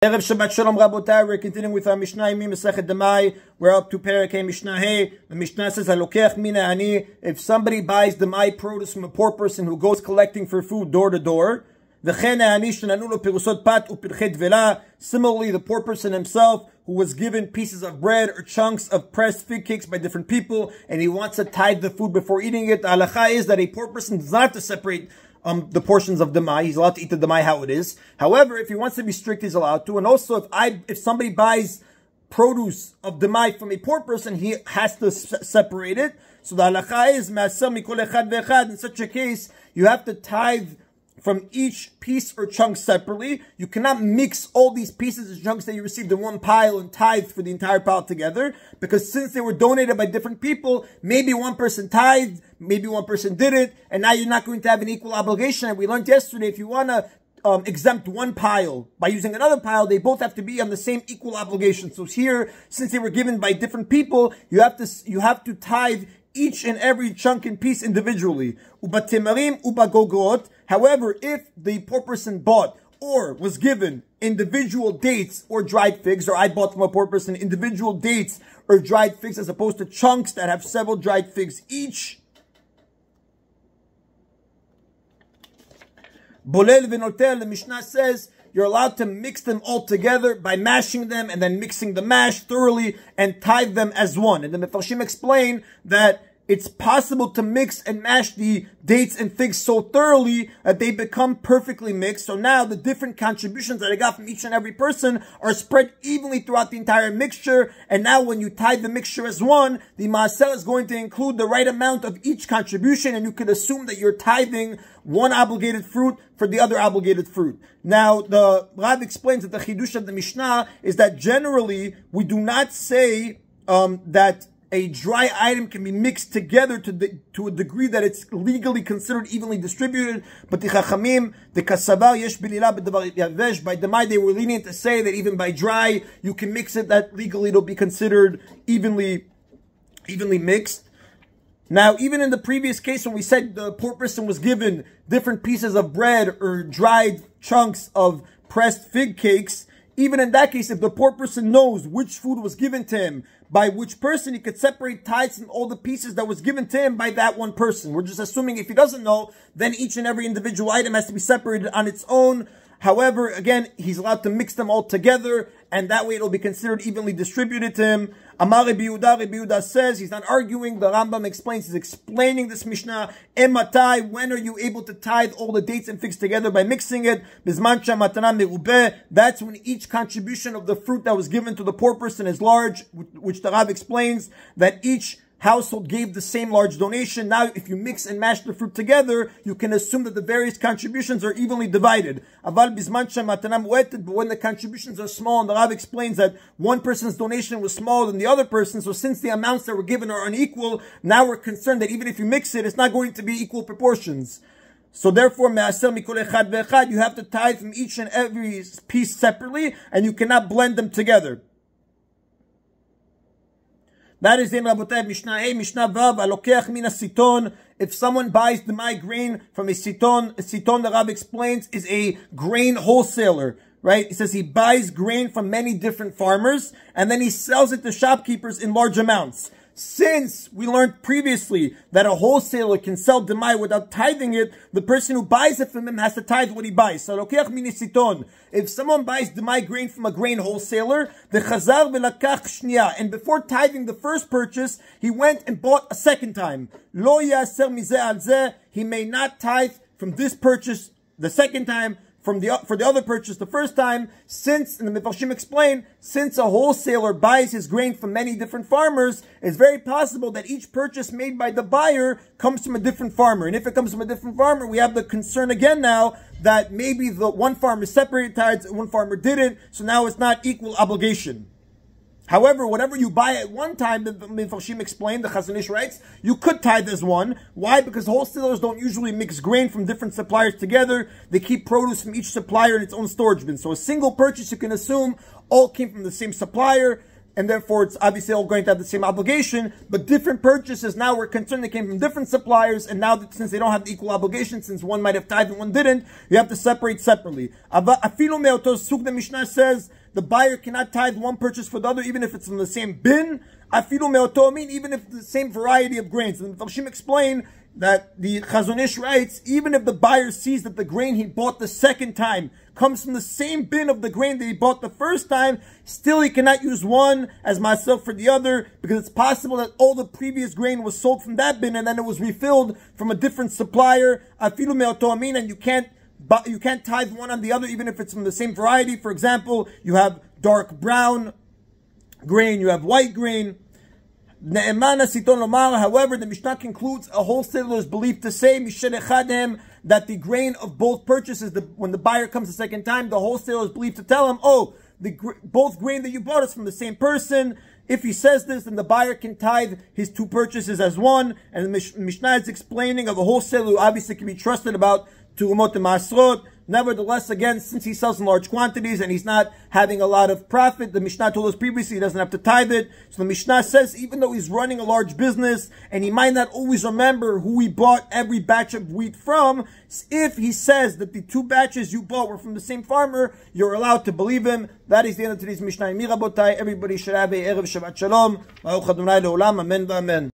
Erev Shabbat Shalom Rabotai. We're continuing with our Mishna Yomi Masechet Demai. We're up to Perek Mishnah Hey. The Mishnah says, "Halokech mina ani." If somebody buys Demai produce from a poor person who goes collecting for food door to door, similarly, the poor person himself who was given pieces of bread or chunks of pressed fig cakes by different people, and he wants to tithe the food before eating it. The halacha is that a poor person does not have to separate the portions of Demai. He's allowed to eat the Demai how it is. However, if he wants to be strict, he's allowed to. And also, if somebody buys produce of Demai from a poor person, he has to separate it. So the halacha is, in such a case, you have to tithe from each piece or chunk separately. You cannot mix all these pieces and chunks that you received in one pile and tithe for the entire pile together, because since they were donated by different people, maybe one person tithed, maybe one person didn't, and now you're not going to have an equal obligation. And we learned yesterday, if you want to exempt one pile by using another pile, they both have to be on the same equal obligation. So here, since they were given by different people, you have to tithe each and every chunk and piece individually. Ubatemarim ubagogrot. However, if the poor person bought or was given individual dates or dried figs, or I bought from a poor person individual dates or dried figs as opposed to chunks that have several dried figs each, Bolel v'notel, the Mishnah says, you're allowed to mix them all together by mashing them and then mixing the mash thoroughly and tithe them as one. And the Mefarshim explain that it's possible to mix and mash the dates and figs so thoroughly that they become perfectly mixed. So now the different contributions that I got from each and every person are spread evenly throughout the entire mixture. And now when you tithe the mixture as one, the Maaseh is going to include the right amount of each contribution, and you could assume that you're tithing one obligated fruit for the other obligated fruit. Now, the Rav explains that the Chidush of the Mishnah is that generally we do not say that a dry item can be mixed together to a degree that it's legally considered evenly distributed. But the Chachamim, the Kasavar, Yesh Bilila B'Davar Yavesh, by Demai, they were lenient to say that even by dry, you can mix it, that legally it'll be considered evenly mixed. Now, even in the previous case when we said the poor person was given different pieces of bread or dried chunks of pressed fig cakes, even in that case, if the poor person knows which food was given to him by which person, he could separate tithes from all the pieces that was given to him by that one person. We're just assuming if he doesn't know, then each and every individual item has to be separated on its own. However, again, he's allowed to mix them all together, and that way it'll be considered evenly distributed to him. Amar Rabbi Yehuda says, he's not arguing, the Rambam explains, he's explaining this Mishnah. Ematai, when are you able to tithe all the dates and figs together by mixing it? Bizmancha matana merubeh, that's when each contribution of the fruit that was given to the poor person is large, which the Rav explains that each household gave the same large donation. Now, if you mix and mash the fruit together, you can assume that the various contributions are evenly divided. Aval bizman shematanam uetet, but when the contributions are small, and the Rav explains that one person's donation was smaller than the other person, so since the amounts that were given are unequal, now we're concerned that even if you mix it, it's not going to be equal proportions. So therefore, me'aser mikol echad ve'echad, you have to tithe from each and every piece separately, and you cannot blend them together. That is in Rabotai Mishnah A, Mishnah Vav, Alokeach mina siton. If someone buys Demai grain from a siton, the Rav explains, is a grain wholesaler, right? He says he buys grain from many different farmers, and then he sells it to shopkeepers in large amounts. Since we learned previously that a wholesaler can sell Demai without tithing it, the person who buys it from him has to tithe what he buys. So, if someone buys Demai grain from a grain wholesaler, the chazar v'lakach shniya, and before tithing the first purchase, he went and bought a second time. Lo yaser mizeh al zeh, he may not tithe from this purchase the second time, for the other purchase the first time, since, and the Mefarshim explain, since a wholesaler buys his grain from many different farmers, it's very possible that each purchase made by the buyer comes from a different farmer. And if it comes from a different farmer, we have the concern again now that maybe the one farmer separated tithes and one farmer didn't, so now it's not equal obligation. However, whatever you buy at one time, the Mefarshim explained, the Chazon Ish writes, you could tithe as one. Why? Because wholesalers don't usually mix grain from different suppliers together. They keep produce from each supplier in its own storage bin. So a single purchase, you can assume, all came from the same supplier. and therefore it's obviously all going to have the same obligation, but different purchases now we're concerned they came from different suppliers, and now that since they don't have the equal obligation, since one might have tithed and one didn't, you have to separate separately. Afilu me'oto suk, the Mishnah says, the buyer cannot tithe one purchase for the other, even if it's from the same bin. Afilu me'oto, even if it's the same variety of grains. And the Mepharshim explain that the Chazon Ish writes, even if the buyer sees that the grain he bought the second time comes from the same bin of the grain that he bought the first time, still he cannot use one as myself for the other, because it's possible that all the previous grain was sold from that bin and then it was refilled from a different supplier. Afilu me'oto amin, and you can't tithe one on the other, even if it's from the same variety. For example, you have dark brown grain, you have white grain. However, the Mishnah concludes a wholesaler is believed to say that the grain of both purchases, when the buyer comes the second time, the wholesaler is believed to tell him, oh, both grain that you bought is from the same person. If he says this, then the buyer can tithe his two purchases as one. And the Mishnah is explaining of a wholesaler who obviously can be trusted about Terumot and Masrot. Nevertheless, again, since he sells in large quantities and he's not having a lot of profit, the Mishnah told us previously he doesn't have to tithe it. So the Mishnah says even though he's running a large business and he might not always remember who he bought every batch of wheat from, if he says that the two batches you bought were from the same farmer, you're allowed to believe him. That is the end of today's Mishnah. Everybody should have a Erev Shabbat Shalom. Amen.